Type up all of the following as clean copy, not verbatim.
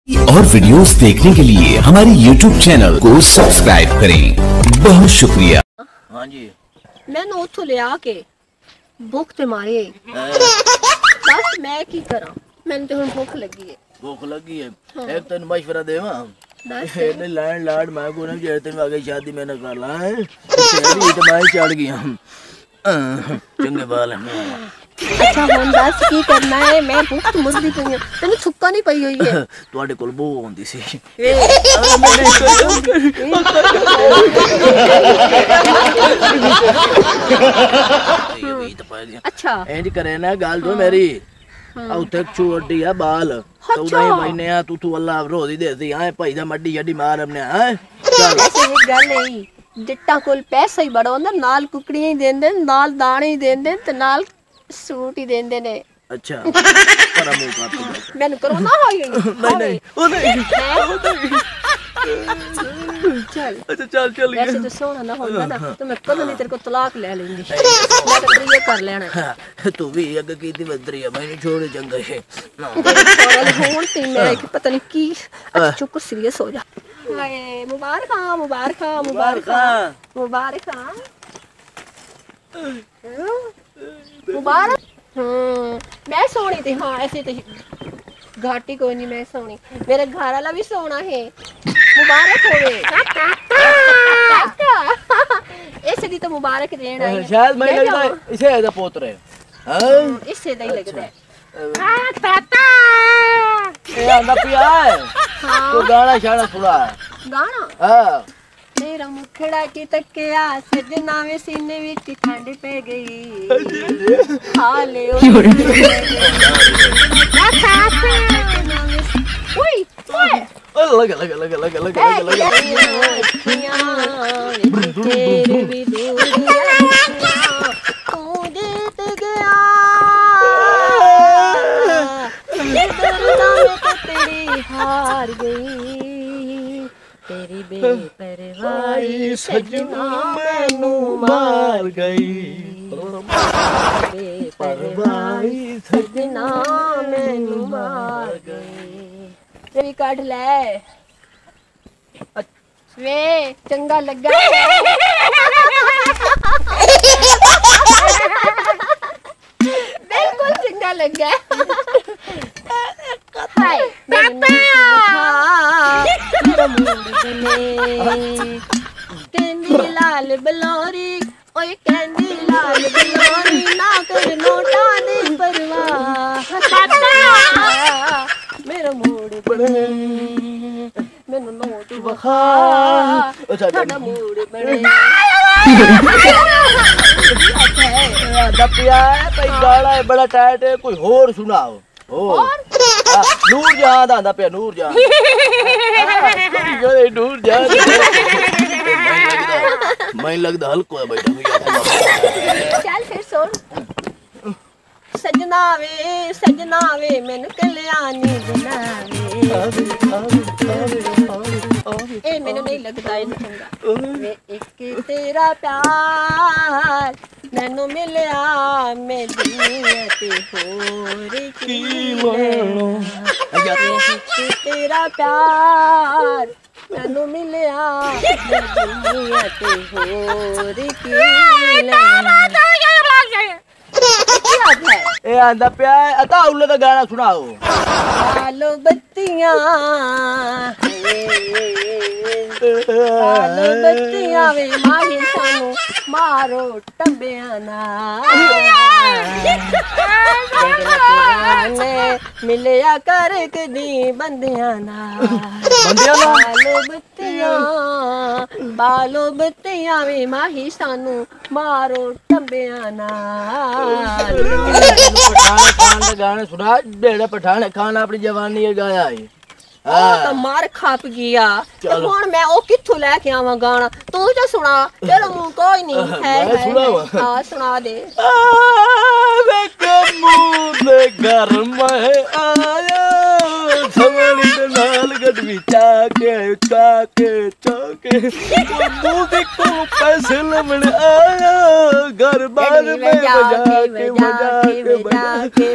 और वीडियोस देखने के लिए हमारे YouTube चैनल को सब्सक्राइब करें। बहुत शुक्रिया। हाँ जी मैंने उतो ले आके भूख ते मारी बस मैं की करा मैंने तो भूख लगी है। भूख लगी है। हाँ। एक तन मशवरा देवा ने लैंड लाड मैं को ना जे तेन आगे शादी मैंने कर ला है तेरी तो मैं चढ़ गया चंगे बाल है। अच्छा हुन दस की करना है मैं भूख तो मुर्दी पई है तेन थुक्का नहीं पई हुई है ਤੁਹਾਡੇ ਕੋਲ ਬੋ ਹੁੰਦੀ ਸੀ अच्छा इंज करे ना गाल दो मेरी ਉੱਥੇ ਛੋਟੀ ਆ ਬਾਲ 14 ਮਹੀਨੇ ਆ ਤੂੰ ਅੱਲਾ ਰੋਜ਼ੀ ਦੇਦੀ ਆ ਭਾਈ ਦਾ ਮੱਡੀ ਜੱਡੀ ਮਾਰ ਆਪਣੇ ਹੈ ਚੱਲ ऐसे एक गल है जट्टा कोल पैसा ही बड़ा होंदा नाल कुकड़ियां ही देंदे नाल दाने ही देंदे ते नाल सूट ही देंदे ने। अच्छा पर मुंह काट मैंने कोरोना हो गई नहीं ओ नहीं चल अच्छा चल चल वैसे तो सोना ना होंदा ना तो मैं कदों नहीं तेरे को तलाक ले लेंगी मैं तो ये कर लेना तू भी अग कीती बदरी है मैंने छोड़ चंगा है और होण ते मैं कि पता नहीं की चुप सीरियस हो जा हाय मुबारक मुबारक मुबारक मुबारक मुबारक मैं सोनी थी हाँ ऐसे तो घाटी कोई नहीं मैं सोनी मेरे घर वाला भी सोना है मुबारक होवे ऐसे दी तो मुबारक देना है शायद मैं लगता है इसे ऐसा पोत रहे हां इससे नहीं लगता है ताता ये आंदा पिया है तो गाना शाना सुना गाना हां तेरा मुखड़ा की तकिया सजना में सीने विच ठंड पे गई हाले ओए लगा लगा लगा लगा लगा लगा तेरे भी दूरियां तू जीत गया दर्दां में तो तेरी हार गई तेरी बेपरवाही सजना मैनू मार गई बेपरवाही सजना मैनू मार गई वे काट ले वे चंगा लगा बिल्कुल चंगा लगा हाय कैंडी लाल बलोरी ओए कैंडी लाल बलोरी ना कर नोटा दे परवाह मेरा मूड बने मैनू नोट बखा साडा मूड बने दपिया है भाई गाना है बड़ा टाइट है कोई होर सुनाओ और नूर जहां दा पे नूर जहां नूर जहां मैं लगदा हल्को है बेटा चल फिर सुन सजना वे मैनू कल्याणी बनावे ए मैनू नहीं लगदा इन चंगा वे एक तेरा प्यार मैनू मिलया मैं दुनिया ते होर की लेना एक तेरा प्यार मैनू मिलया मैं दुनिया ते होर की लेना ए आंदा पिया अता उल्ले दा गाना सुनाओ आलो बत्तियां वे माही सानू मारो टंबिया ना मिलया कर कदी बंदियां ना बालो बत्तियां वे माही सानू मारो टंबिया ना पठान खान दा गाना सुना बेड़ा पठान खान अपनी जवानी है गाया है तो मार खाप गया हुन मैं ओ किथों लेके आवां गाना तू जो सुना तेरा मुंह कोई नहीं है हां सुना दे वे कमू दे घर में आया समणी दे नाल गड विचा के के दूधी को पैसे लमण आया घर बार में बजा के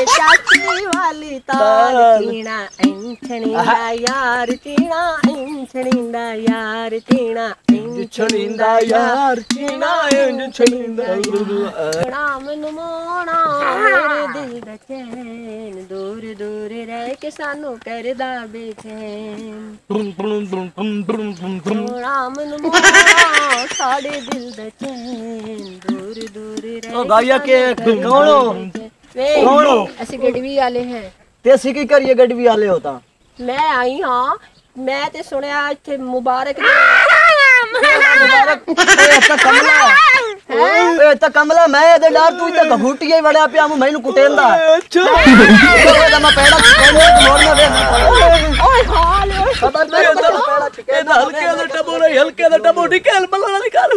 चाची वाली ताल तीना इंछणींदा यार तीना इंछणींदा यार तीना छणींदा यार चीना छणींदा राम नमोना मेरे दिल दा चैन दूर दूर रह के सानू करदा बेचैन राम नमोना साडे दिल दा चैन दूर दूर रह ओ गाया के कौन हो कौन हो ਅਸੀਂ ਗੜਵੀ ਵਾਲੇ हैं ਤੇ ਅਸੀਂ ਕੀ ਕਰੀਏ ਗੱਡੀ ਵਾਲੇ ਹੋ ਤਾਂ ਮੈਂ ਆਈ ਹਾਂ ਮੈਂ ਤੇ ਸੁਣਿਆ ਇੱਥੇ ਮੁਬਾਰਕ ਇਹ ਤਾਂ ਕਮਲਾ ਮੈਂ ਇਹਦੇ ਡਰ ਤੂੰ ਤਾਂ ਘੂਟੀਏ ਵੜਿਆ ਪਿਆ ਮੈਨੂੰ ਕੁੱਟੇਂਦਾ ਅੱਛਾ ਮੈਂ ਪੈੜਾ ਮੋੜਨਾ ਵੇ ਓਏ ਹਾਲ ਓਏ ਖਬਰ ਨਹੀਂ ਹਲਕੇ ਦਾ ਟਬੋ ਨਹੀਂ ਹਲਕੇ ਦਾ ਟਬੋ ਨਿਕਾਲ ਬੱਲਾ ਨਿਕਾਲ